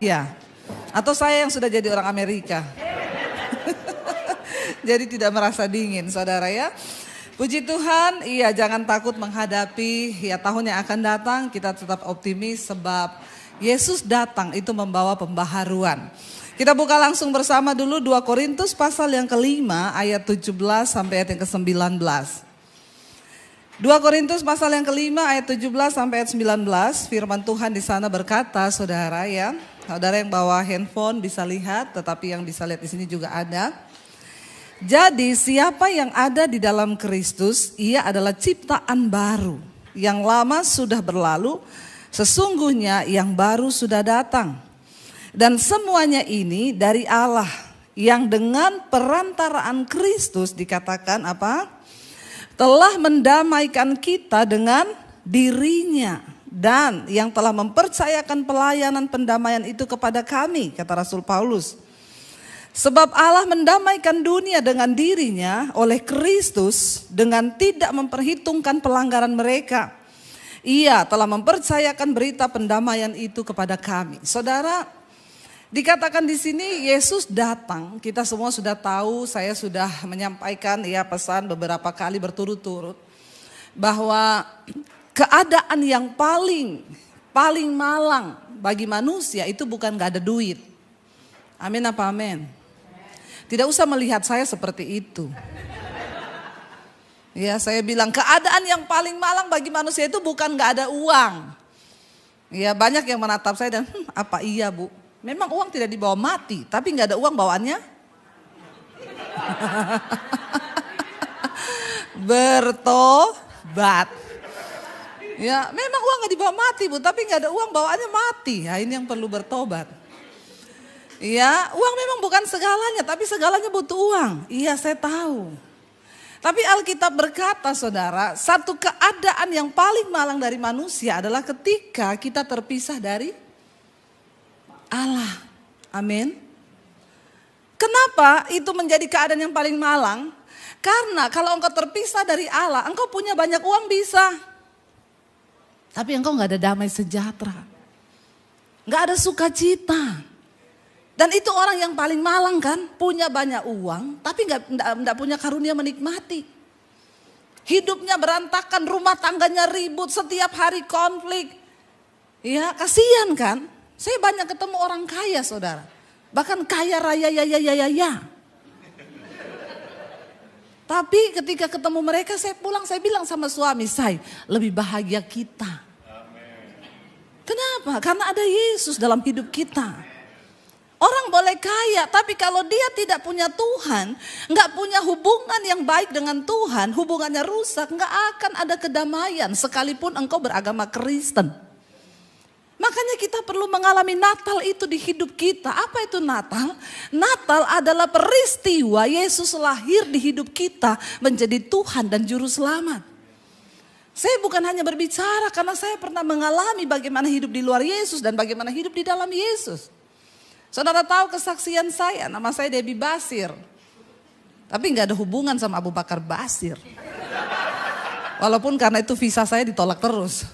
Ya, atau saya yang sudah jadi orang Amerika. Jadi tidak merasa dingin, saudara ya. Puji Tuhan, iya jangan takut menghadapi ya tahun yang akan datang. Kita tetap optimis sebab Yesus datang itu membawa pembaharuan. Kita buka langsung bersama dulu 2 Korintus pasal yang kelima ayat 17 sampai ayat yang ke-19. 2 Korintus pasal yang kelima ayat 17 sampai ayat 19, firman Tuhan di sana berkata, saudara ya, saudara yang bawa handphone bisa lihat, tetapi yang bisa lihat di sini juga ada. Jadi siapa yang ada di dalam Kristus, ia adalah ciptaan baru. Yang lama sudah berlalu, sesungguhnya yang baru sudah datang. Dan semuanya ini dari Allah, yang dengan perantaraan Kristus dikatakan apa? Telah mendamaikan kita dengan dirinya. Dan yang telah mempercayakan pelayanan pendamaian itu kepada kami, kata Rasul Paulus. Sebab Allah mendamaikan dunia dengan dirinya oleh Kristus dengan tidak memperhitungkan pelanggaran mereka. Ia telah mempercayakan berita pendamaian itu kepada kami. Saudara, dikatakan di sini Yesus datang. Kita semua sudah tahu, saya sudah menyampaikan ya pesan beberapa kali berturut-turut bahwa keadaan yang paling malang bagi manusia itu bukan gak ada duit. Amin apa amin? Tidak usah melihat saya seperti itu. Ya, saya bilang keadaan yang paling malang bagi manusia itu bukan gak ada uang. Ya, banyak yang menatap saya dan apa iya bu? Memang uang tidak dibawa mati, tapi gak ada uang bawaannya bertobat. Ya, memang uang gak dibawa mati bu, tapi gak ada uang bawaannya mati. Ya, ini yang perlu bertobat. Ya, uang memang bukan segalanya, tapi segalanya butuh uang. Iya, saya tahu. Tapi Alkitab berkata, saudara, satu keadaan yang paling malang dari manusia adalah ketika kita terpisah dari Allah. Amin. Kenapa itu menjadi keadaan yang paling malang? Karena kalau engkau terpisah dari Allah, engkau punya banyak uang bisa. Tapi engkau gak ada damai sejahtera. Gak ada sukacita. Dan itu orang yang paling malang kan, punya banyak uang tapi enggak punya karunia menikmati. Hidupnya berantakan, rumah tangganya ribut, setiap hari konflik. Ya kasihan kan, saya banyak ketemu orang kaya saudara. Bahkan kaya raya ya. Tapi ketika ketemu mereka saya pulang, saya bilang sama suami saya, lebih bahagia kita. Kenapa? Karena ada Yesus dalam hidup kita. Orang boleh kaya, tapi kalau dia tidak punya Tuhan, nggak punya hubungan yang baik dengan Tuhan, hubungannya rusak, nggak akan ada kedamaian sekalipun engkau beragama Kristen. Makanya kita perlu mengalami Natal itu di hidup kita. Apa itu Natal? Natal adalah peristiwa Yesus lahir di hidup kita menjadi Tuhan dan Juru Selamat. Saya bukan hanya berbicara karena saya pernah mengalami bagaimana hidup di luar Yesus dan bagaimana hidup di dalam Yesus. Saudara tahu kesaksian saya, nama saya Debbie Basir. Tapi gak ada hubungan sama Abu Bakar Basir. Walaupun karena itu visa saya ditolak terus.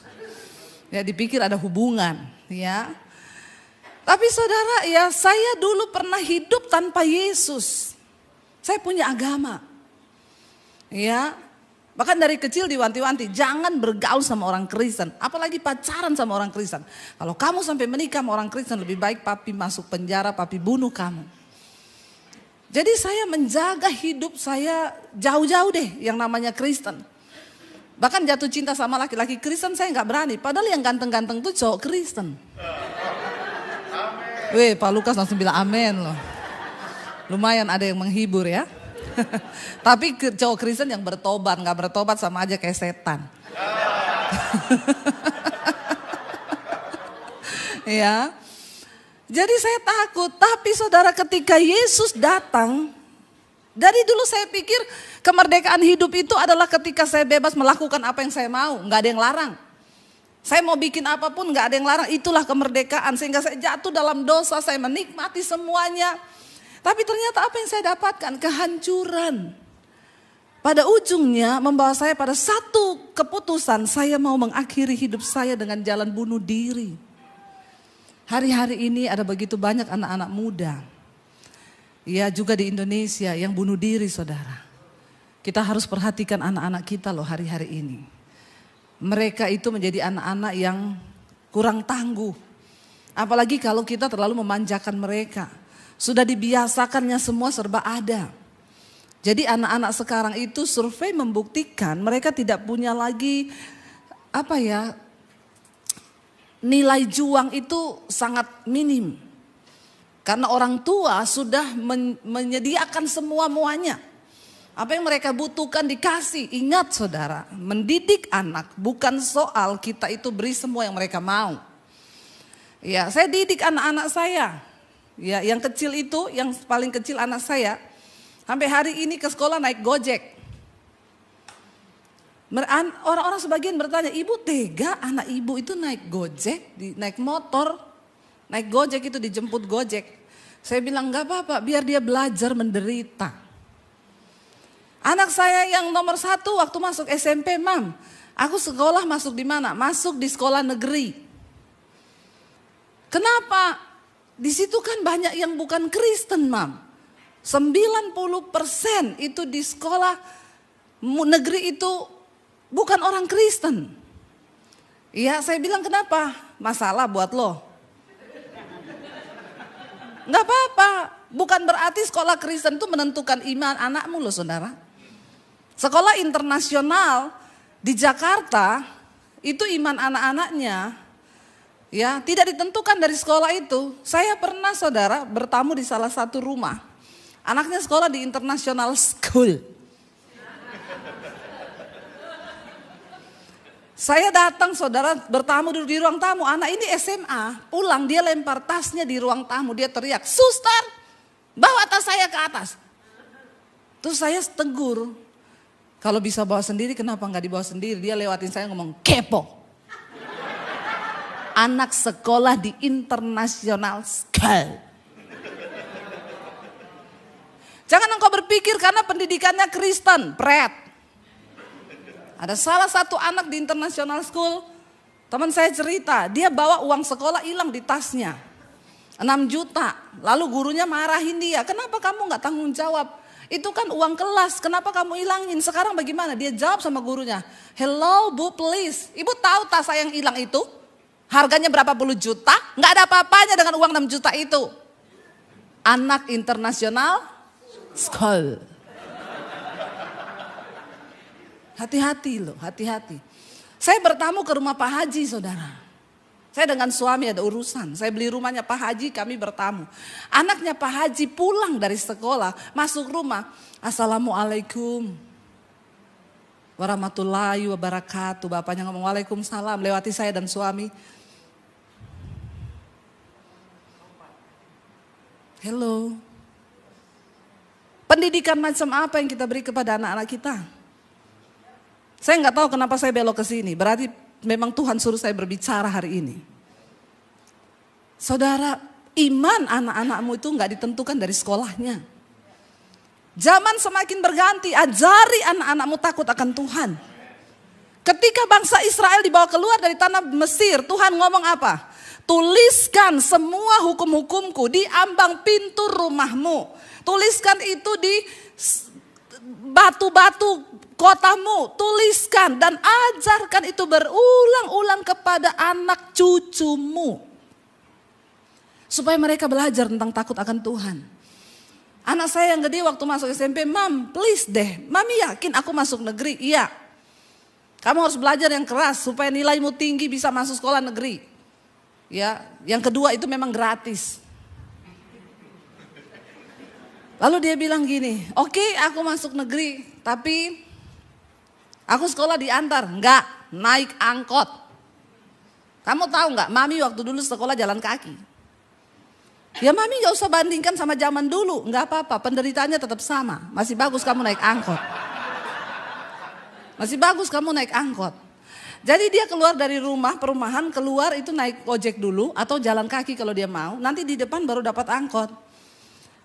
Ya dipikir ada hubungan ya. Tapi saudara ya saya dulu pernah hidup tanpa Yesus. Saya punya agama. Ya. Bahkan dari kecil diwanti-wanti, jangan bergaul sama orang Kristen. Apalagi pacaran sama orang Kristen. Kalau kamu sampai menikah sama orang Kristen, lebih baik papi masuk penjara, papi bunuh kamu. Jadi saya menjaga hidup saya jauh-jauh deh yang namanya Kristen. Bahkan jatuh cinta sama laki-laki Kristen saya gak berani. Padahal yang ganteng-ganteng tuh cowok Kristen. Weh, Pak Lukas langsung bilang amin loh. Lumayan ada yang menghibur ya. Tapi cowok Kristen yang bertobat, gak bertobat sama aja kayak setan. Ya. Jadi saya takut, tapi saudara ketika Yesus datang, dari dulu saya pikir kemerdekaan hidup itu adalah ketika saya bebas melakukan apa yang saya mau, gak ada yang larang. Saya mau bikin apapun gak ada yang larang, itulah kemerdekaan. Sehingga saya jatuh dalam dosa, saya menikmati semuanya. Tapi ternyata apa yang saya dapatkan? Kehancuran. Pada ujungnya membawa saya pada satu keputusan, saya mau mengakhiri hidup saya dengan jalan bunuh diri. Hari-hari ini ada begitu banyak anak-anak muda, ya juga di Indonesia yang bunuh diri saudara. Kita harus perhatikan anak-anak kita loh hari-hari ini. Mereka itu menjadi anak-anak yang kurang tangguh. Apalagi kalau kita terlalu memanjakan mereka. Sudah dibiasakannya semua serba ada. Jadi anak-anak sekarang itu survei membuktikan mereka tidak punya lagi nilai juang itu sangat minim. Karena orang tua sudah menyediakan semua-muanya. Apa yang mereka butuhkan dikasih. Ingat saudara, mendidik anak bukan soal kita itu beri semua yang mereka mau. Ya, saya didik anak-anak saya. Ya, yang kecil itu, yang paling kecil anak saya, sampai hari ini ke sekolah naik Gojek. Orang-orang sebagian bertanya, ibu tega anak ibu itu naik Gojek, naik motor, naik Gojek itu dijemput Gojek. Saya bilang gak apa-apa, biar dia belajar menderita. Anak saya yang nomor 1 waktu masuk SMP, Mam, aku sekolah masuk di mana? Masuk di sekolah negeri. Kenapa? Di situ kan banyak yang bukan Kristen, Mam. 90% itu di sekolah negeri itu bukan orang Kristen. Iya, saya bilang kenapa? Masalah buat lo. Nggak apa-apa. Bukan berarti sekolah Kristen itu menentukan iman anakmu loh saudara. Sekolah internasional di Jakarta itu iman anak-anaknya ya tidak ditentukan dari sekolah itu. Saya pernah saudara bertamu di salah satu rumah. Anaknya sekolah di international school. Saya datang saudara bertamu di ruang tamu. Anak ini SMA pulang dia lempar tasnya di ruang tamu. Dia teriak, "Suster, bawa tas saya ke atas." Terus saya tegur. Kalau bisa bawa sendiri kenapa nggak dibawa sendiri? Dia lewatin saya ngomong kepo. Anak sekolah di international school. Jangan engkau berpikir karena pendidikannya Kristen, pret. Ada salah satu anak di international school, teman saya cerita, dia bawa uang sekolah hilang di tasnya. 6 juta, lalu gurunya marahin dia, kenapa kamu gak tanggung jawab? Itu kan uang kelas, kenapa kamu hilangin? Sekarang bagaimana? Dia jawab sama gurunya, "Hello Bu please, ibu tahu tas saya yang hilang itu? Harganya berapa puluh juta? Gak ada apa-apanya dengan uang 6 juta itu." Anak internasional school. Hati-hati loh, hati-hati. Saya bertamu ke rumah Pak Haji saudara. Saya dengan suami ada urusan. Saya beli rumahnya Pak Haji, kami bertamu. Anaknya Pak Haji pulang dari sekolah, masuk rumah. "Assalamualaikum warahmatullahi wabarakatuh." Bapaknya ngomong "Waalaikumsalam." Lewati saya dan suami. Hello. Pendidikan macam apa yang kita beri kepada anak-anak kita? Saya nggak tahu kenapa saya belok ke sini. Berarti memang Tuhan suruh saya berbicara hari ini. Saudara, iman anak-anakmu itu nggak ditentukan dari sekolahnya. Zaman semakin berganti, ajari anak-anakmu takut akan Tuhan. Ketika bangsa Israel dibawa keluar dari tanah Mesir, Tuhan ngomong apa? "Tuliskan semua hukum-hukumku di ambang pintu rumahmu. Tuliskan itu di batu-batu kotamu, tuliskan dan ajarkan itu berulang-ulang kepada anak cucumu." Supaya mereka belajar tentang takut akan Tuhan. Anak saya yang gede waktu masuk SMP, "Mam please deh, Mami yakin aku masuk negeri?" "Iya. Kamu harus belajar yang keras supaya nilaimu tinggi bisa masuk sekolah negeri." Ya, yang kedua itu memang gratis. Lalu dia bilang gini, "Oke, aku masuk negeri, tapi aku sekolah diantar." "Enggak, naik angkot." Kamu tahu enggak, Mami waktu dulu sekolah jalan kaki. Ya Mami gak usah bandingkan sama zaman dulu, enggak apa-apa, penderitaannya tetap sama. Masih bagus kamu naik angkot. Masih bagus kamu naik angkot. Jadi dia keluar dari rumah, perumahan, keluar itu naik ojek dulu atau jalan kaki kalau dia mau. Nanti di depan baru dapat angkot.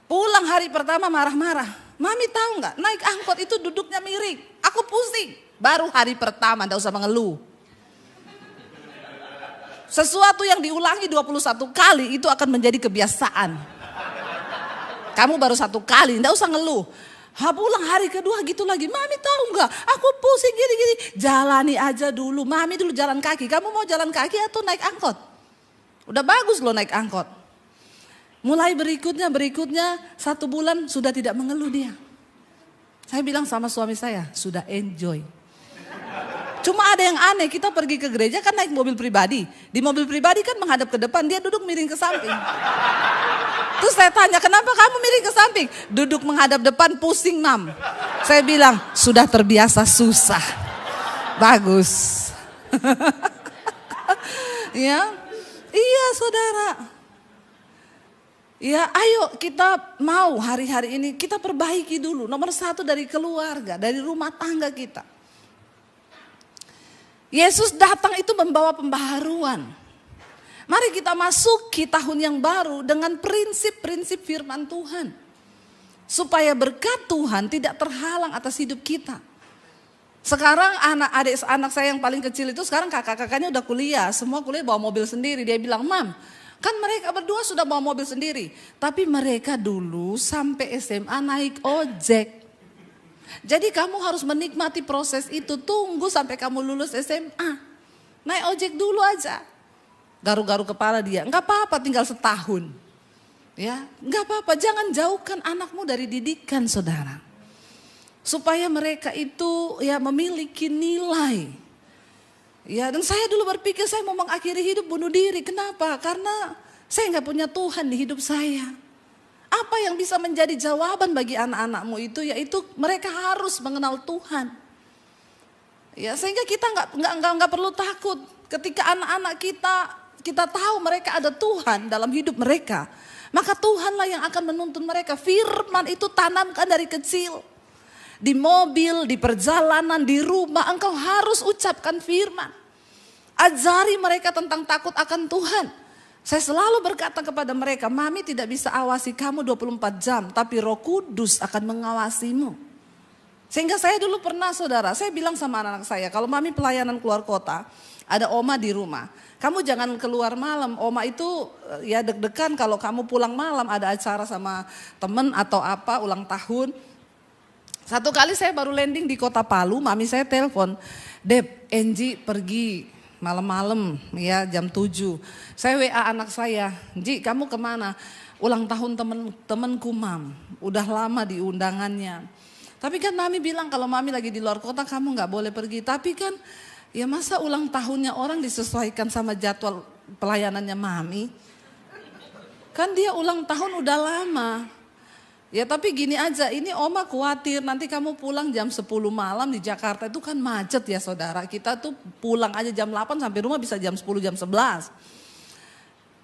Pulang hari pertama marah-marah. "Mami tahu nggak, naik angkot itu duduknya miring. Aku pusing." Baru hari pertama, nggak usah mengeluh. Sesuatu yang diulangi 21 kali itu akan menjadi kebiasaan. Kamu baru 1 kali, enggak usah ngeluh. Pulang hari kedua gitu lagi, mami tahu nggak? Aku pusing gini-gini. Jalani aja dulu, mami dulu jalan kaki. Kamu mau jalan kaki atau naik angkot? Udah bagus loh naik angkot. Mulai berikutnya 1 bulan sudah tidak mengeluh dia. Saya bilang sama suami saya, sudah enjoy. Cuma ada yang aneh, kita pergi ke gereja kan naik mobil pribadi. Di mobil pribadi kan menghadap ke depan, dia duduk miring ke samping. Terus saya tanya, kenapa kamu miring ke samping? Duduk menghadap depan pusing, Mam. Saya bilang, sudah terbiasa susah. Bagus. Ya, iya saudara. Ya, ayo kita mau hari-hari ini kita perbaiki dulu. Nomor 1 dari keluarga, dari rumah tangga kita. Yesus datang itu membawa pembaharuan. Mari kita masuki tahun yang baru dengan prinsip-prinsip firman Tuhan. Supaya berkat Tuhan tidak terhalang atas hidup kita. Sekarang anak saya yang paling kecil itu sekarang kakak-kakaknya udah kuliah. Semua kuliah bawa mobil sendiri. Dia bilang, Mam, kan mereka berdua sudah bawa mobil sendiri. Tapi mereka dulu sampai SMA naik ojek. Jadi kamu harus menikmati proses itu. Tunggu sampai kamu lulus SMA. Naik ojek dulu aja. Garu-garu kepala dia. Enggak apa-apa tinggal setahun. Ya, enggak apa-apa. Jangan jauhkan anakmu dari didikan saudara. Supaya mereka itu ya memiliki nilai. Ya, dan saya dulu berpikir saya mau mengakhiri hidup bunuh diri. Kenapa? Karena saya enggak punya Tuhan di hidup saya. Apa yang bisa menjadi jawaban bagi anak-anakmu itu, yaitu mereka harus mengenal Tuhan. Ya, sehingga kita nggak perlu takut ketika anak-anak kita tahu mereka ada Tuhan dalam hidup mereka, maka Tuhanlah yang akan menuntun mereka. Firman itu tanamkan dari kecil, di mobil, di perjalanan, di rumah, engkau harus ucapkan firman. Ajari mereka tentang takut akan Tuhan. Saya selalu berkata kepada mereka, Mami tidak bisa awasi kamu 24 jam, tapi Roh Kudus akan mengawasimu. Sehingga saya dulu pernah saudara, saya bilang sama anak-anak saya, kalau Mami pelayanan keluar kota, ada Oma di rumah. Kamu jangan keluar malam, Oma itu ya deg-degan kalau kamu pulang malam ada acara sama temen atau apa, ulang tahun. Satu kali saya baru landing di kota Palu, Mami saya telepon, Deb, Enji pergi malam-malam ya jam 7. Saya WA anak saya, Ji kamu kemana? Ulang tahun temenku Mam, udah lama di undangannya. Tapi kan Mami bilang kalau Mami lagi di luar kota kamu gak boleh pergi. Tapi kan ya masa ulang tahunnya orang disesuaikan sama jadwal pelayanannya Mami. Kan dia ulang tahun udah lama. Ya tapi gini aja, ini Oma khawatir nanti kamu pulang jam 10 malam di Jakarta itu kan macet ya saudara. Kita tuh pulang aja jam 8 sampai rumah bisa jam 10, jam 11.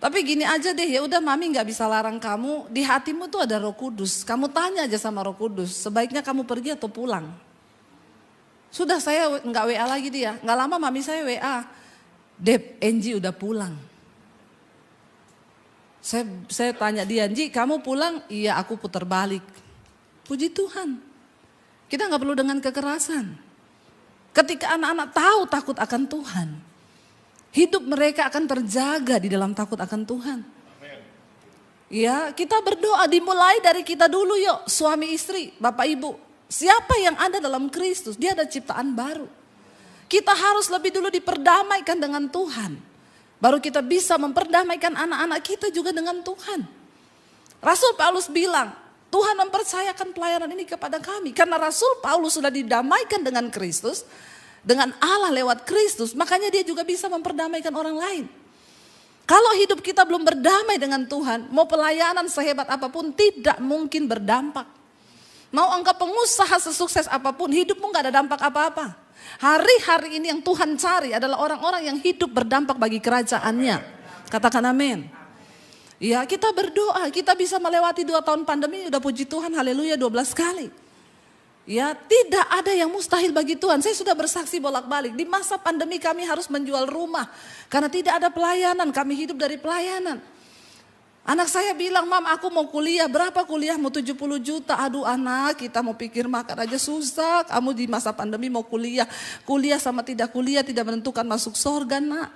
Tapi gini aja deh, ya udah Mami nggak bisa larang kamu. Di hatimu tuh ada Roh Kudus. Kamu tanya aja sama Roh Kudus, sebaiknya kamu pergi atau pulang. Sudah saya nggak WA lagi dia. Nggak lama Mami saya WA, Deb, Enji udah pulang. Saya tanya dia, Ji kamu pulang? Iya aku putar balik. Puji Tuhan. Kita gak perlu dengan kekerasan. Ketika anak-anak tahu takut akan Tuhan, hidup mereka akan terjaga di dalam takut akan Tuhan. Ya kita berdoa dimulai dari kita dulu yuk. Suami istri, bapak ibu. Siapa yang ada dalam Kristus, dia ada ciptaan baru. Kita harus lebih dulu diperdamaikan dengan Tuhan. Baru kita bisa memperdamaikan anak-anak kita juga dengan Tuhan. Rasul Paulus bilang, Tuhan mempercayakan pelayanan ini kepada kami. Karena Rasul Paulus sudah didamaikan dengan Kristus, dengan Allah lewat Kristus, makanya dia juga bisa memperdamaikan orang lain. Kalau hidup kita belum berdamai dengan Tuhan, mau pelayanan sehebat apapun tidak mungkin berdampak. Mau engkau pengusaha sesukses apapun, hidupmu gak ada dampak apa-apa. Hari-hari ini yang Tuhan cari adalah orang-orang yang hidup berdampak bagi kerajaannya. Katakan amin. Ya kita berdoa, kita bisa melewati 2 tahun pandemi, udah puji Tuhan, haleluya 12 kali. Ya tidak ada yang mustahil bagi Tuhan. Saya sudah bersaksi bolak-balik, di masa pandemi kami harus menjual rumah. Karena tidak ada pelayanan, kami hidup dari pelayanan. Anak saya bilang, Mam aku mau kuliah, berapa kuliahmu? 70 juta. Aduh anak, kita mau pikir makan aja susah. Kamu di masa pandemi mau kuliah. Kuliah sama tidak kuliah tidak menentukan masuk surga nak.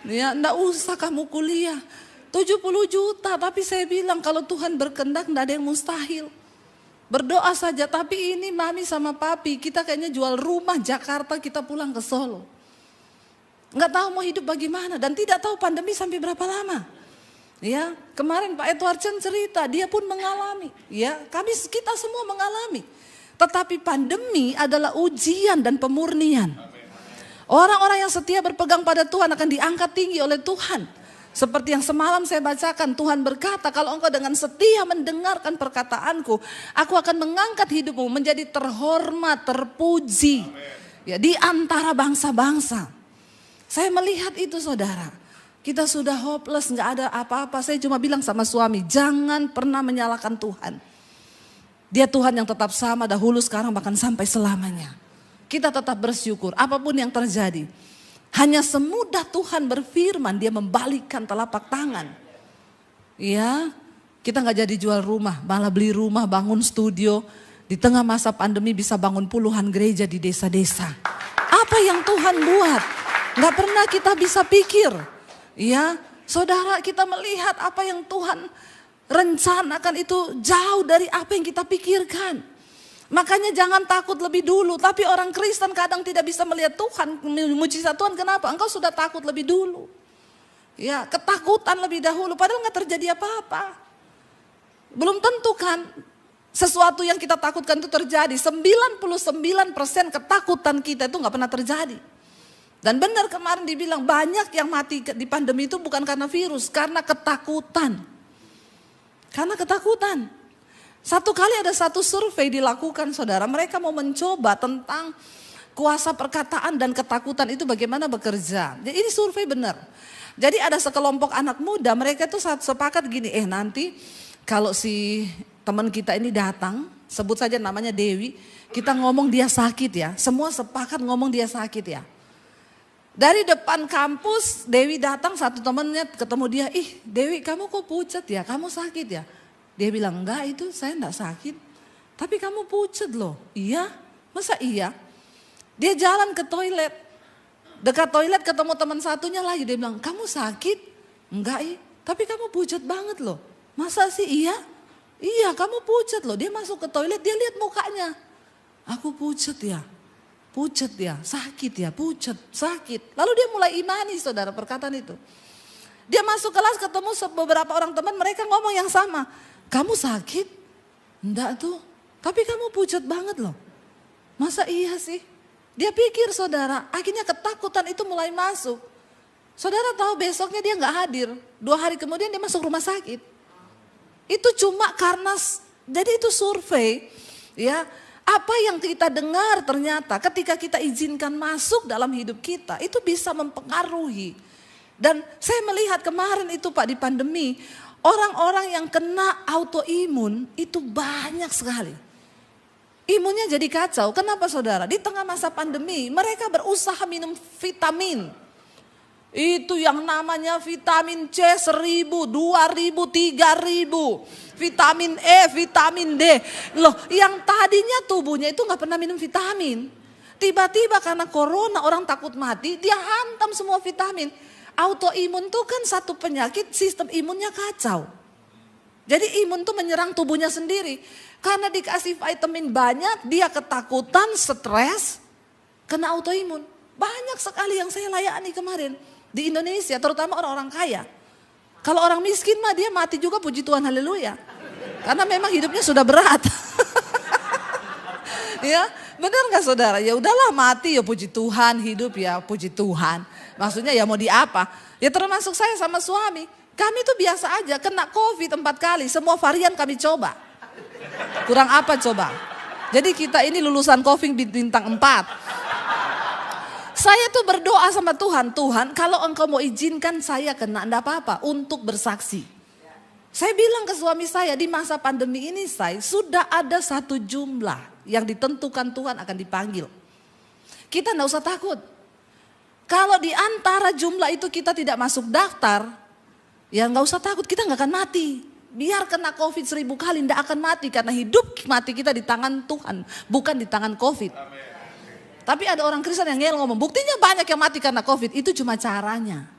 Ya, enggak usah kamu kuliah. 70 juta, tapi saya bilang kalau Tuhan berkehendak enggak ada yang mustahil. Berdoa saja, tapi ini mami sama papi, kita kayaknya jual rumah Jakarta, kita pulang ke Solo. Enggak tahu mau hidup bagaimana dan tidak tahu pandemi sampai berapa lama. Ya, kemarin Pak Edward Chen cerita, dia pun mengalami. Ya, kita semua mengalami. Tetapi pandemi adalah ujian dan pemurnian. Orang-orang yang setia berpegang pada Tuhan akan diangkat tinggi oleh Tuhan. Seperti yang semalam saya bacakan, Tuhan berkata, kalau engkau dengan setia mendengarkan perkataanku, aku akan mengangkat hidupmu menjadi terhormat, terpuji. Ya, di antara bangsa-bangsa. Saya melihat itu saudara. Kita sudah hopeless, gak ada apa-apa. Saya cuma bilang sama suami, jangan pernah menyalahkan Tuhan. Dia Tuhan yang tetap sama dahulu, sekarang, bahkan sampai selamanya. Kita tetap bersyukur apapun yang terjadi. Hanya semudah Tuhan berfirman, dia membalikkan telapak tangan. Ya, kita gak jadi jual rumah, malah beli rumah, bangun studio. Di tengah masa pandemi bisa bangun puluhan gereja di desa-desa. Apa yang Tuhan buat? Gak pernah kita bisa pikir. Ya, saudara, kita melihat apa yang Tuhan rencanakan itu jauh dari apa yang kita pikirkan. Makanya jangan takut lebih dulu. Tapi orang Kristen kadang tidak bisa melihat Tuhan, mujizat Tuhan. Kenapa? Engkau sudah takut lebih dulu. Ya, ketakutan lebih dahulu. Padahal gak terjadi apa-apa. Belum tentu kan sesuatu yang kita takutkan itu terjadi. 99% ketakutan kita itu gak pernah terjadi. Dan benar kemarin dibilang banyak yang mati di pandemi itu bukan karena virus, karena ketakutan. Karena ketakutan. Satu kali ada satu survei dilakukan saudara, mereka mau mencoba tentang kuasa perkataan dan ketakutan itu bagaimana bekerja. Jadi ini survei benar. Jadi ada sekelompok anak muda, mereka tuh sepakat gini, nanti kalau si teman kita ini datang, sebut saja namanya Dewi, kita ngomong dia sakit ya, semua sepakat ngomong dia sakit ya. Dari depan kampus Dewi datang, satu temannya ketemu dia, Dewi kamu kok pucat ya, kamu sakit ya? Dia bilang enggak, itu saya enggak sakit. Tapi kamu pucat loh. Iya? Masa iya? Dia jalan ke toilet. Dekat toilet ketemu teman satunya lagi. Dia bilang, kamu sakit? Enggak, tapi kamu pucat banget loh. Masa sih iya? Iya, kamu pucat loh. Dia masuk ke toilet, dia lihat mukanya. Aku pucat ya. Pucat ya, sakit ya, pucat, sakit. Lalu dia mulai imani saudara perkataan itu. Dia masuk kelas ketemu beberapa orang teman, mereka ngomong yang sama. Kamu sakit? Enggak tuh, tapi kamu pucat banget loh. Masa iya sih? Dia pikir saudara, akhirnya ketakutan itu mulai masuk. Saudara tahu besoknya dia gak hadir. 2 hari kemudian dia masuk rumah sakit. Itu cuma karena, jadi itu survei ya. Apa yang kita dengar ternyata ketika kita izinkan masuk dalam hidup kita, itu bisa mempengaruhi. Dan saya melihat kemarin itu Pak di pandemi, orang-orang yang kena autoimun itu banyak sekali. Imunnya jadi kacau. Kenapa saudara? Di tengah masa pandemi mereka berusaha minum vitamin. Itu yang namanya vitamin C 1000, 2000, 3000. Vitamin E, vitamin D. Loh, yang tadinya tubuhnya itu gak pernah minum vitamin. Tiba-tiba karena corona orang takut mati, dia hantam semua vitamin. Autoimun itu kan satu penyakit, sistem imunnya kacau. Jadi imun tuh menyerang tubuhnya sendiri. Karena dikasih vitamin banyak, dia ketakutan, stres, kena autoimun. Banyak sekali yang saya layani kemarin di Indonesia, terutama orang-orang kaya. Kalau orang miskin mah dia mati juga, puji Tuhan, haleluya. Karena memang hidupnya sudah berat. Ya, benar gak saudara? Ya udahlah mati ya puji Tuhan, hidup ya puji Tuhan. Maksudnya ya mau di apa? Ya termasuk saya sama suami. Kami tuh biasa aja kena COVID 4 kali. Semua varian kami coba. Kurang apa coba? Jadi kita ini lulusan COVID bintang 4. Saya tuh berdoa sama Tuhan. Tuhan kalau engkau mau izinkan saya kena enggak apa-apa untuk bersaksi. Saya bilang ke suami saya di masa pandemi ini sudah ada satu jumlah yang ditentukan Tuhan akan dipanggil. Kita enggak usah takut. Kalau di antara jumlah itu kita tidak masuk daftar, ya nggak usah takut, kita nggak akan mati. Biar kena COVID 1000 kali nggak akan mati, karena hidup mati kita di tangan Tuhan, bukan di tangan COVID. Amen. Tapi ada orang Kristen yang ngomong, buktinya banyak yang mati karena COVID, itu cuma caranya.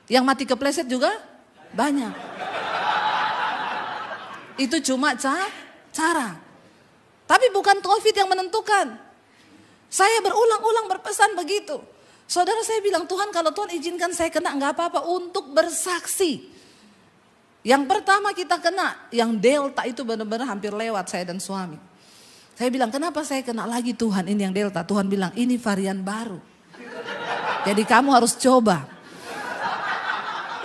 Yang mati kepleset juga banyak. Itu cuma cara. Tapi bukan COVID yang menentukan. Saya berulang-ulang berpesan begitu. Saudara, saya bilang, Tuhan, kalau Tuhan izinkan saya kena nggak apa-apa untuk bersaksi. Yang pertama kita kena, yang Delta itu benar-benar hampir lewat saya dan suami. Saya bilang, kenapa saya kena lagi Tuhan, ini yang Delta. Tuhan bilang, ini varian baru. Jadi kamu harus coba.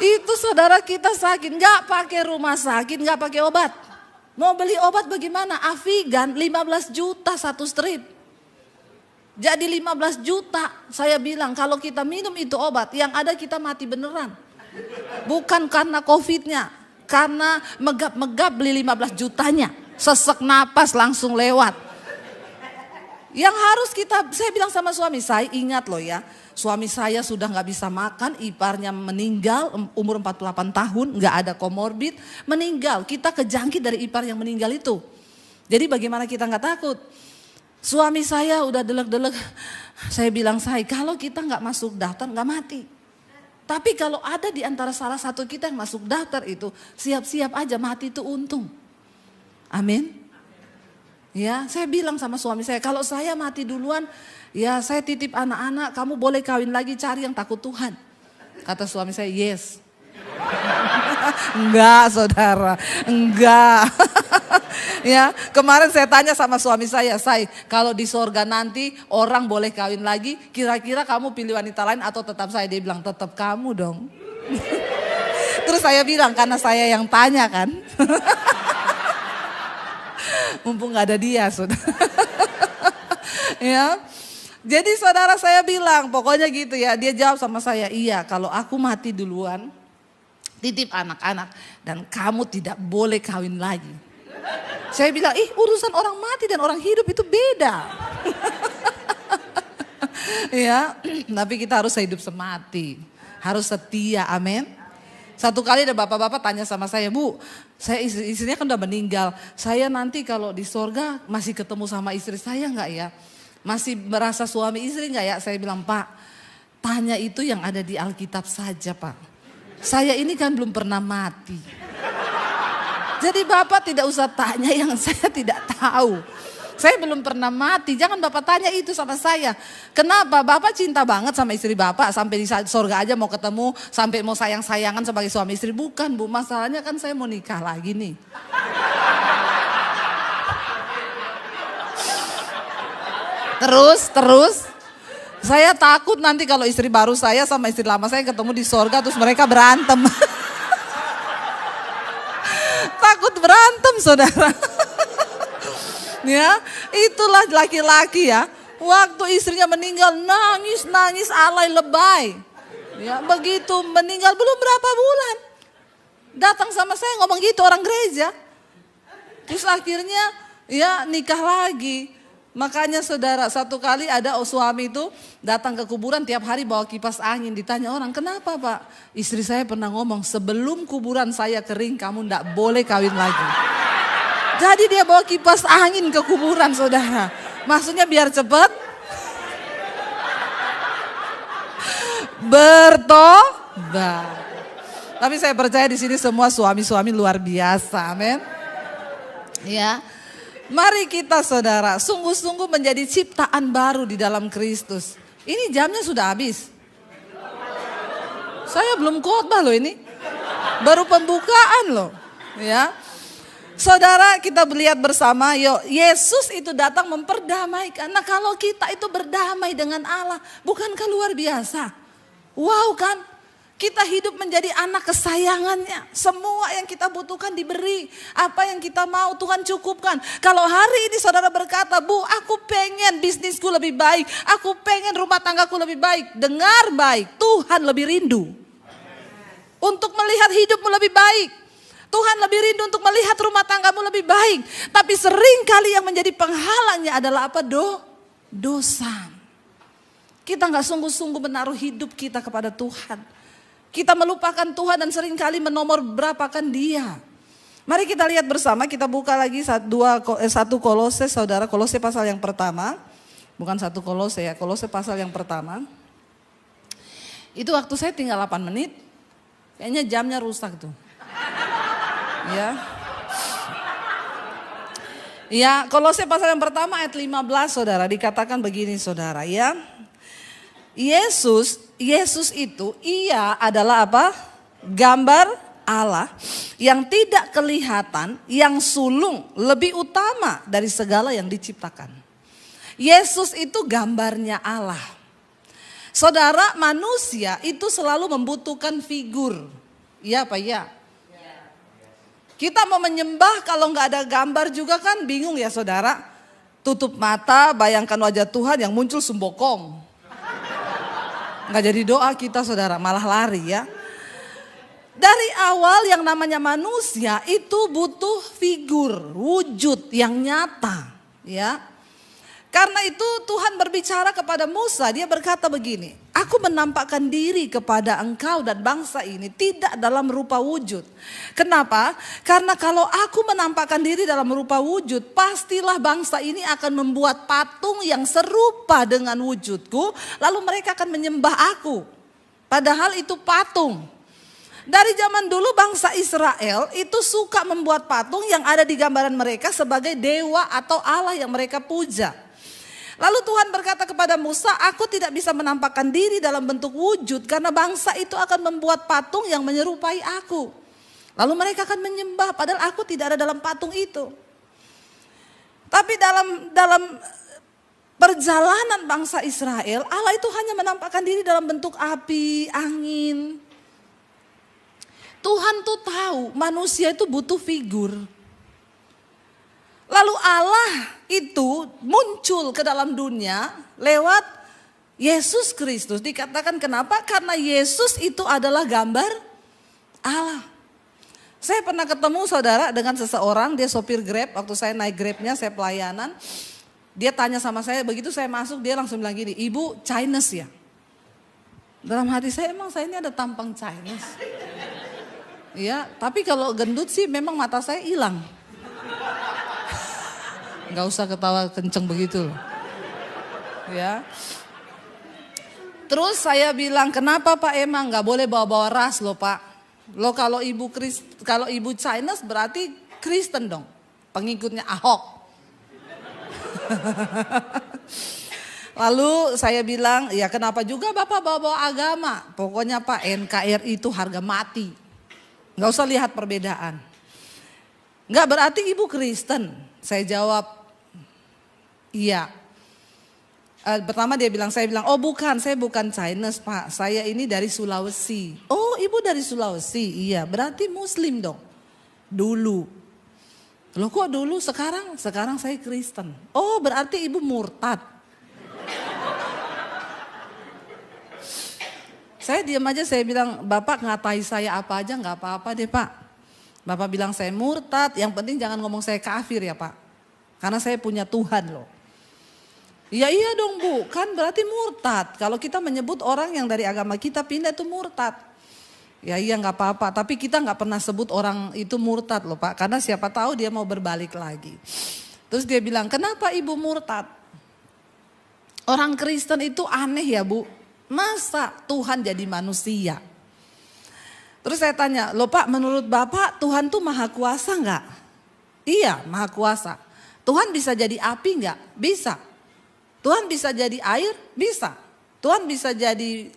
Itu saudara kita sakit, nggak pakai rumah sakit, nggak pakai obat. Mau beli obat bagaimana? Avigan 15 juta satu strip. Jadi 15 juta, saya bilang kalau kita minum itu obat, yang ada kita mati beneran. Bukan karena COVID-nya, karena megap-megap beli 15 jutanya. Sesek napas langsung lewat. Yang harus saya bilang sama suami, saya ingat loh ya. Suami saya sudah gak bisa makan, iparnya meninggal, umur 48 tahun, gak ada komorbid, meninggal. Kita kejangkit dari ipar yang meninggal itu. Jadi bagaimana kita gak takut? Suami saya udah delek-delek, saya bilang, kalau kita gak masuk daftar gak mati. Tapi kalau ada di antara salah satu kita yang masuk daftar itu, siap-siap aja mati itu untung. Amin. Ya, saya bilang sama suami saya, kalau saya mati duluan, ya saya titip anak-anak, kamu boleh kawin lagi, cari yang takut Tuhan. Kata suami saya, yes. Enggak saudara, enggak. Ya, kemarin saya tanya sama suami saya, kalau di sorga nanti orang boleh kawin lagi, kira-kira kamu pilih wanita lain atau tetap saya? Dia bilang, tetap kamu dong. Terus saya bilang, karena saya yang tanya kan. Mumpung gak ada dia, saudara. Ya. Jadi saudara, saya bilang, pokoknya gitu ya. Dia jawab sama saya, iya kalau aku mati duluan, titip anak-anak, dan kamu tidak boleh kawin lagi. Saya bilang, urusan orang mati dan orang hidup itu beda. Ya, tapi kita harus hidup semati, harus setia, amin. Satu kali ada bapak-bapak tanya sama saya, Bu, saya istrinya kan udah meninggal. Saya nanti kalau di sorga masih ketemu sama istri saya enggak ya? Masih merasa suami istri enggak ya? Saya bilang, Pak, tanya itu yang ada di Alkitab saja, Pak. Saya ini kan belum pernah mati. Jadi Bapak tidak usah tanya yang saya tidak tahu. Saya belum pernah mati, jangan Bapak tanya itu sama saya. Kenapa? Bapak cinta banget sama istri Bapak, sampai di sorga aja mau ketemu, sampai mau sayang-sayangan sebagai suami istri. Bukan Bu, masalahnya kan saya mau nikah lagi nih. Terus, saya takut nanti kalau istri baru saya sama istri lama saya ketemu di sorga terus mereka berantem. Takut berantem saudara. Ya, itulah laki-laki ya. Waktu istrinya meninggal nangis alay lebay. Ya, begitu meninggal belum berapa bulan. Datang sama saya ngomong gitu orang gereja. Terus akhirnya ya nikah lagi. Makanya saudara, satu kali ada suami itu datang ke kuburan tiap hari bawa kipas angin. Ditanya orang, kenapa Pak? Istri saya pernah ngomong, sebelum kuburan saya kering kamu ndak boleh kawin lagi. Jadi dia bawa kipas angin ke kuburan saudara. Maksudnya biar cepat bertobat. Tapi saya percaya di sini semua suami-suami luar biasa, amin. Ya, mari kita saudara sungguh-sungguh menjadi ciptaan baru di dalam Kristus. Ini jamnya sudah habis. Saya belum khotbah loh ini, baru pembukaan loh, ya. Saudara, kita lihat bersama, Yesus itu datang memperdamaikan. Nah, kalau kita itu berdamai dengan Allah, bukankah luar biasa? Wow kan? Kita hidup menjadi anak kesayangannya. Semua yang kita butuhkan diberi. Apa yang kita mau Tuhan cukupkan. Kalau hari ini saudara berkata, Bu, aku pengen bisnisku lebih baik. Aku pengen rumah tanggaku lebih baik. Dengar baik, Tuhan lebih rindu untuk melihat hidupmu lebih baik. Tuhan lebih rindu untuk melihat rumah tanggamu lebih baik. Tapi sering kali yang menjadi penghalangnya adalah apa? Dosa. Kita gak sungguh-sungguh menaruh hidup kita kepada Tuhan. Kita melupakan Tuhan dan sering kali menomor berapakan Dia. Mari kita lihat bersama, kita buka lagi 1 Kolose, saudara. Kolose pasal yang pertama. Bukan 1 Kolose ya, Kolose pasal yang pertama. Itu waktu saya tinggal 8 menit. Kayaknya jamnya rusak tuh. Ya. Ya, Kolose pasal yang pertama ayat 15 saudara, dikatakan begini saudara ya. Yesus itu ia adalah apa? Gambar Allah yang tidak kelihatan, yang sulung, lebih utama dari segala yang diciptakan. Yesus itu gambarnya Allah. Saudara, manusia itu selalu membutuhkan figur. Iya apa ya? Kita mau menyembah kalau nggak ada gambar juga kan bingung ya saudara. Tutup mata, bayangkan wajah Tuhan yang muncul sembokong. Nggak jadi doa kita saudara, malah lari ya. Dari awal yang namanya manusia itu butuh figur, wujud yang nyata ya. Karena itu Tuhan berbicara kepada Musa, dia berkata begini, aku menampakkan diri kepada engkau dan bangsa ini tidak dalam rupa wujud. Kenapa? Karena kalau aku menampakkan diri dalam rupa wujud, pastilah bangsa ini akan membuat patung yang serupa dengan wujudku, lalu mereka akan menyembah aku. Padahal itu patung. Dari zaman dulu bangsa Israel itu suka membuat patung yang ada di gambaran mereka sebagai dewa atau Allah yang mereka puja. Lalu Tuhan berkata kepada Musa, aku tidak bisa menampakkan diri dalam bentuk wujud karena bangsa itu akan membuat patung yang menyerupai aku. Lalu mereka akan menyembah padahal aku tidak ada dalam patung itu. Tapi dalam perjalanan bangsa Israel, Allah itu hanya menampakkan diri dalam bentuk api, angin. Tuhan tuh tahu manusia itu butuh figur. Lalu Allah itu muncul ke dalam dunia lewat Yesus Kristus. Dikatakan kenapa? Karena Yesus itu adalah gambar Allah. Saya pernah ketemu saudara dengan seseorang, dia sopir Grab. Waktu saya naik Grabnya, saya pelayanan. Dia tanya sama saya, begitu saya masuk dia langsung bilang gini, ibu Chinese ya? Dalam hati saya emang saya ini ada tampang Chinese. Ya, tapi kalau gendut sih memang mata saya hilang. Gak usah ketawa kenceng begitu loh. Ya. Terus saya bilang, kenapa Pak emang gak boleh bawa-bawa ras loh Pak. Loh kalau ibu Chinese berarti Kristen dong. Pengikutnya Ahok. Lalu saya bilang, ya kenapa juga Bapak bawa-bawa agama. Pokoknya Pak NKRI itu harga mati. Gak usah lihat perbedaan. Gak berarti ibu Kristen. Saya jawab, iya. Pertama saya bilang, oh bukan, saya bukan Chinese Pak. Saya ini dari Sulawesi. Oh ibu dari Sulawesi, iya berarti Muslim dong. Dulu. Loh kok dulu sekarang? Sekarang saya Kristen. Oh berarti ibu murtad. Saya diam aja, saya bilang, Bapak ngatai saya apa aja gak apa-apa deh Pak. Bapak bilang saya murtad, yang penting jangan ngomong saya kafir ya Pak. Karena saya punya Tuhan loh. Ya iya dong Bu, kan berarti murtad. Kalau kita menyebut orang yang dari agama kita pindah itu murtad. Ya iya gak apa-apa, tapi kita gak pernah sebut orang itu murtad loh Pak. Karena siapa tahu dia mau berbalik lagi. Terus dia bilang, kenapa ibu murtad? Orang Kristen itu aneh ya Bu. Masa Tuhan jadi manusia? Terus saya tanya, loh Pak menurut Bapak Tuhan tuh maha kuasa gak? Iya maha kuasa. Tuhan bisa jadi api gak? Bisa. Tuhan bisa jadi air? Bisa. Tuhan bisa jadi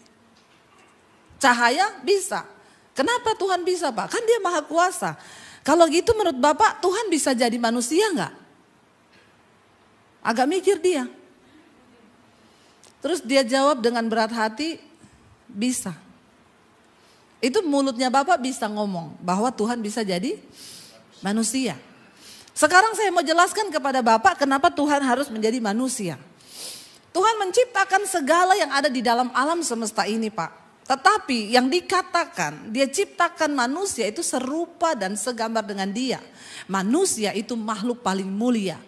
cahaya? Bisa. Kenapa Tuhan bisa Pak? Kan dia maha kuasa. Kalau gitu menurut Bapak Tuhan bisa jadi manusia gak? Agak mikir dia. Terus dia jawab dengan berat hati, bisa. Itu mulutnya Bapak bisa ngomong bahwa Tuhan bisa jadi manusia. Sekarang saya mau jelaskan kepada Bapak kenapa Tuhan harus menjadi manusia. Tuhan menciptakan segala yang ada di dalam alam semesta ini Pak. Tetapi yang dikatakan dia ciptakan manusia itu serupa dan segambar dengan dia. Manusia itu makhluk paling mulia.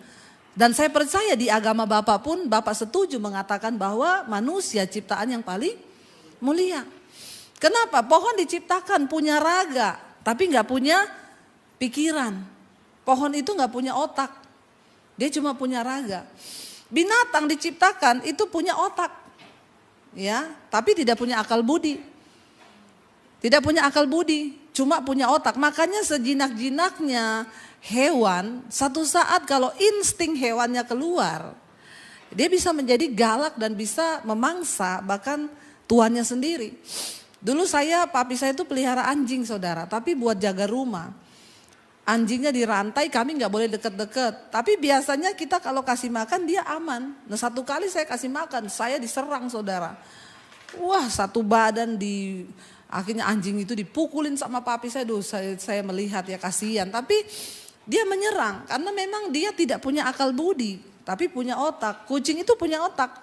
Dan saya percaya di agama Bapak pun Bapak setuju mengatakan bahwa manusia ciptaan yang paling mulia. Kenapa? Pohon diciptakan punya raga tapi gak punya pikiran. Pohon itu gak punya otak. Dia cuma punya raga. Binatang diciptakan itu punya otak. Ya, tapi tidak punya akal budi. Tidak punya akal budi, cuma punya otak. Makanya sejinak-jinaknya hewan, satu saat kalau insting hewannya keluar, dia bisa menjadi galak dan bisa memangsa bahkan tuannya sendiri. Dulu papi saya itu pelihara anjing saudara, tapi buat jaga rumah. Anjingnya dirantai, kami nggak boleh deket-deket. Tapi biasanya kita kalau kasih makan dia aman. Nah satu kali saya kasih makan, saya diserang saudara. Wah satu badan akhirnya anjing itu dipukulin sama papi saya. Saya melihat ya kasihan. Tapi dia menyerang karena memang dia tidak punya akal budi. Tapi punya otak. Kucing itu punya otak.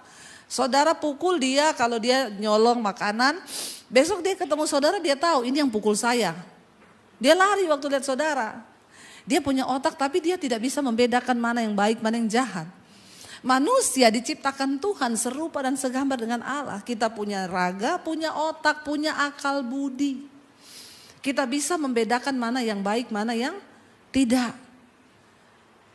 Saudara pukul dia kalau dia nyolong makanan. Besok dia ketemu saudara dia tahu ini yang pukul saya. Dia lari waktu lihat saudara. Dia punya otak tapi dia tidak bisa membedakan mana yang baik mana yang jahat. Manusia diciptakan Tuhan serupa dan segambar dengan Allah. Kita punya raga, punya otak, punya akal budi. Kita bisa membedakan mana yang baik mana yang tidak.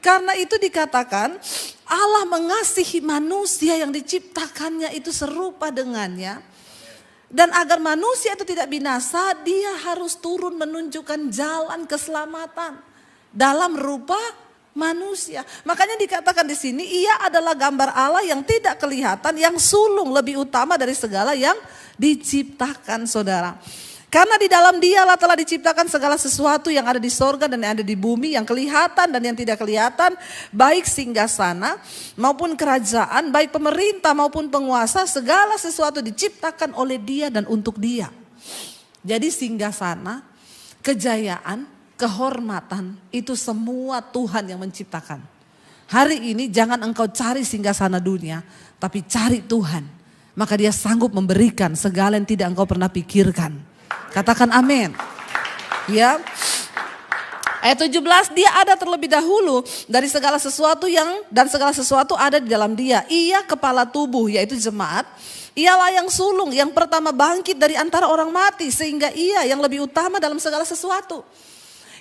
Karena itu dikatakan Allah mengasihi manusia yang diciptakannya itu serupa dengannya. Dan agar manusia itu tidak binasa, dia harus turun menunjukkan jalan keselamatan dalam rupa manusia. Makanya dikatakan di sini, ia adalah gambar Allah yang tidak kelihatan, yang sulung lebih utama dari segala yang diciptakan saudara. Karena di dalam dialah telah diciptakan segala sesuatu yang ada di sorga dan yang ada di bumi, yang kelihatan dan yang tidak kelihatan, baik singgasana maupun kerajaan, baik pemerintah maupun penguasa, segala sesuatu diciptakan oleh dia dan untuk dia. Jadi singgasana, kejayaan, kehormatan itu semua Tuhan yang menciptakan. Hari ini jangan engkau cari singgasana dunia, tapi cari Tuhan. Maka dia sanggup memberikan segala yang tidak engkau pernah pikirkan. Katakan amin. Ya. Ayat 17, dia ada terlebih dahulu dari segala sesuatu dan segala sesuatu ada di dalam dia. Ia kepala tubuh yaitu jemaat. Ialah yang sulung, yang pertama bangkit dari antara orang mati sehingga ia yang lebih utama dalam segala sesuatu.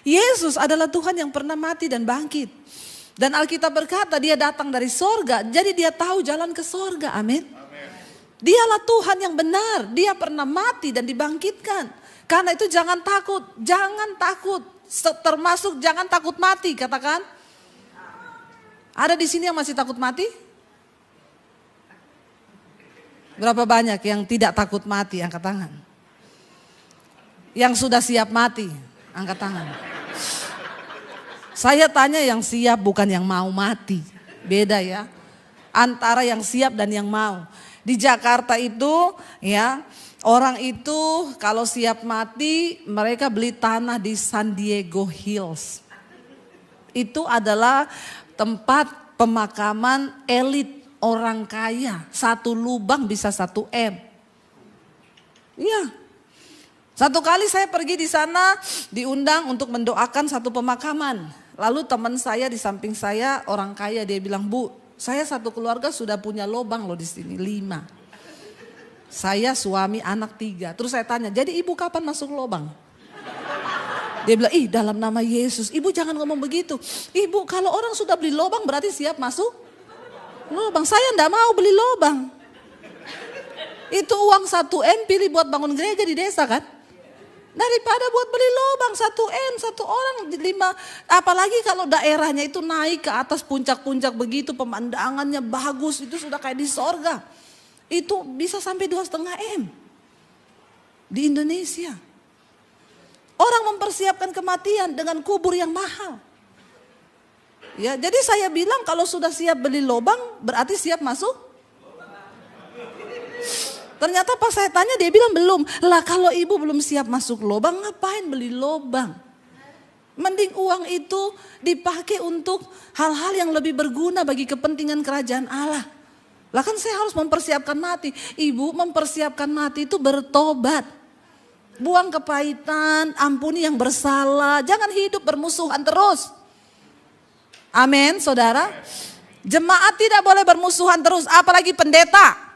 Yesus adalah Tuhan yang pernah mati dan bangkit. Dan Alkitab berkata dia datang dari sorga, jadi dia tahu jalan ke sorga. Amin. Dialah Tuhan yang benar, dia pernah mati dan dibangkitkan. Karena itu jangan takut, termasuk jangan takut mati, katakan. Ada di sini yang masih takut mati? Berapa banyak yang tidak takut mati, angkat tangan. Yang sudah siap mati, angkat tangan. Saya tanya yang siap bukan yang mau mati, beda ya. Antara yang siap dan yang mau. Di Jakarta itu ya orang itu kalau siap mati mereka beli tanah di San Diego Hills. Itu adalah tempat pemakaman elit orang kaya. Satu lubang bisa 1 M. Iya. Satu kali saya pergi di sana diundang untuk mendoakan satu pemakaman. Lalu teman saya di samping saya orang kaya dia bilang, "Bu, saya satu keluarga sudah punya lubang loh di sini 5. Saya suami anak 3. Terus saya tanya, jadi ibu kapan masuk lubang? Dia bilang, dalam nama Yesus. Ibu jangan ngomong begitu. Ibu kalau orang sudah beli lubang berarti siap masuk lubang. Saya enggak mau beli lubang. Itu uang 1 M pilih buat bangun gereja di desa kan? Daripada buat beli lubang 1 M, 1 orang 5. Apalagi kalau daerahnya itu naik ke atas puncak-puncak begitu, pemandangannya bagus, itu sudah kayak di sorga. Itu bisa sampai 2,5 M di Indonesia. Orang mempersiapkan kematian dengan kubur yang mahal. Ya, jadi saya bilang kalau sudah siap beli lubang berarti siap masuk. Ternyata pas saya tanya dia bilang belum. Lah kalau ibu belum siap masuk lubang ngapain beli lubang? Mending uang itu dipakai untuk hal-hal yang lebih berguna bagi kepentingan kerajaan Allah. Lah kan saya harus mempersiapkan mati. Ibu mempersiapkan mati itu bertobat. Buang kepahitan, ampuni yang bersalah. Jangan hidup bermusuhan terus. Amin saudara. Jemaat tidak boleh bermusuhan terus apalagi pendeta.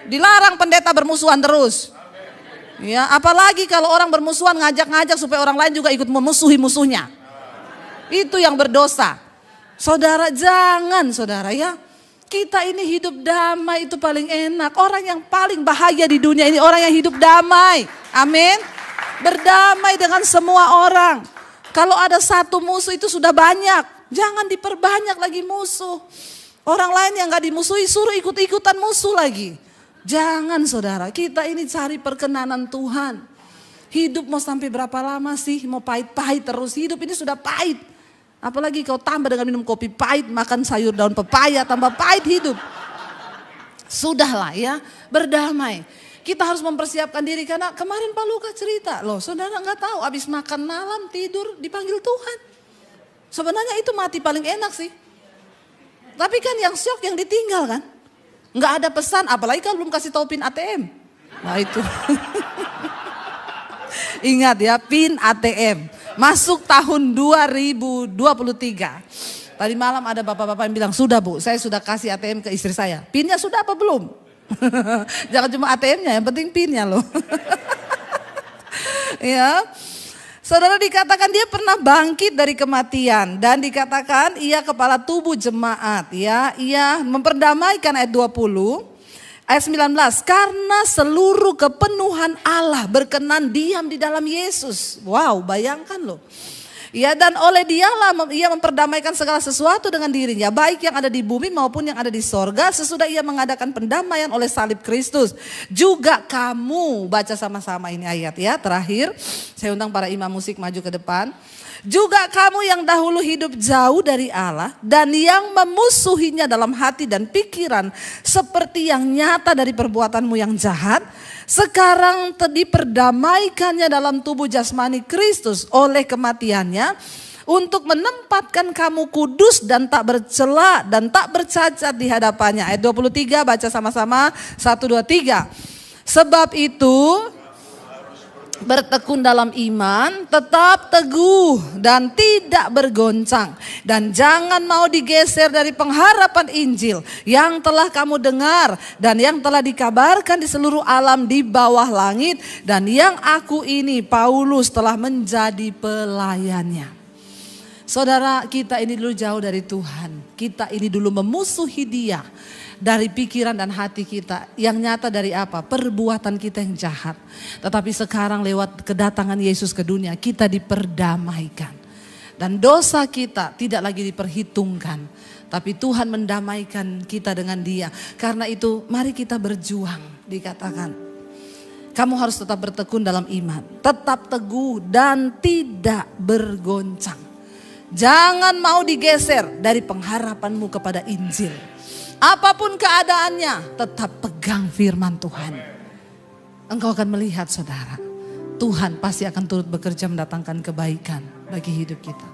Dilarang pendeta bermusuhan terus. Ya, apalagi kalau orang bermusuhan ngajak-ngajak supaya orang lain juga ikut memusuhi musuhnya. Itu yang berdosa. Saudara jangan saudara ya. Kita ini hidup damai itu paling enak. Orang yang paling bahagia di dunia ini orang yang hidup damai. Amin. Berdamai dengan semua orang. Kalau ada satu musuh itu sudah banyak. Jangan diperbanyak lagi musuh. Orang lain yang gak dimusuhi suruh ikut-ikutan musuh lagi. Jangan saudara, kita ini cari perkenanan Tuhan. Hidup mau sampai berapa lama sih? Mau pahit-pahit terus. Hidup ini sudah pahit. Apalagi kau tambah dengan minum kopi pahit, makan sayur daun pepaya, tambah pahit hidup. Sudahlah ya, berdamai. Kita harus mempersiapkan diri karena kemarin Pak Luka cerita. Loh saudara gak tahu habis makan malam tidur dipanggil Tuhan. Sebenarnya itu mati paling enak sih. Tapi kan yang syok yang ditinggal kan. Nggak ada pesan, apalagi kan belum kasih tahu PIN ATM. Nah itu. Ingat ya, PIN ATM. Masuk tahun 2023. Tadi malam ada bapak-bapak yang bilang, sudah Bu, saya sudah kasih ATM ke istri saya. PIN-nya sudah apa belum? Jangan cuma ATM-nya, yang penting PIN-nya loh. Ya. Saudara, dikatakan dia pernah bangkit dari kematian dan dikatakan ia kepala tubuh jemaat ya. Ia memperdamaikan ayat 20, ayat 19, karena seluruh kepenuhan Allah berkenan diam di dalam Yesus. Wow, bayangkan loh. Ya, dan oleh dialah ia memperdamaikan segala sesuatu dengan dirinya, baik yang ada di bumi maupun yang ada di sorga, sesudah ia mengadakan pendamaian oleh salib Kristus. Juga kamu, baca sama-sama ini ayat ya, terakhir. Saya undang para imam musik maju ke depan. Juga kamu yang dahulu hidup jauh dari Allah dan yang memusuhinya dalam hati dan pikiran seperti yang nyata dari perbuatanmu yang jahat, sekarang diperdamaikannya dalam tubuh jasmani Kristus oleh kematiannya untuk menempatkan kamu kudus dan tak bercela dan tak bercacat di hadapannya. Ayat 23 baca sama-sama 1, 2, 3. Sebab itu bertekun dalam iman, tetap teguh dan tidak bergoncang. Dan jangan mau digeser dari pengharapan Injil yang telah kamu dengar dan yang telah dikabarkan di seluruh alam di bawah langit. Dan yang aku ini, Paulus, telah menjadi pelayannya. Saudara, kita ini dulu jauh dari Tuhan. Kita ini dulu memusuhi Dia. Dari pikiran dan hati kita, yang nyata dari apa? Perbuatan kita yang jahat. Tetapi sekarang lewat kedatangan Yesus ke dunia, kita diperdamaikan. Dan dosa kita tidak lagi diperhitungkan. Tapi Tuhan mendamaikan kita dengan Dia. Karena itu mari kita berjuang, dikatakan. Kamu harus tetap bertekun dalam iman. Tetap teguh dan tidak bergoncang. Jangan mau digeser dari pengharapanmu kepada Injil. Apapun keadaannya, tetap pegang firman Tuhan. Engkau akan melihat saudara, Tuhan pasti akan turut bekerja mendatangkan kebaikan bagi hidup kita.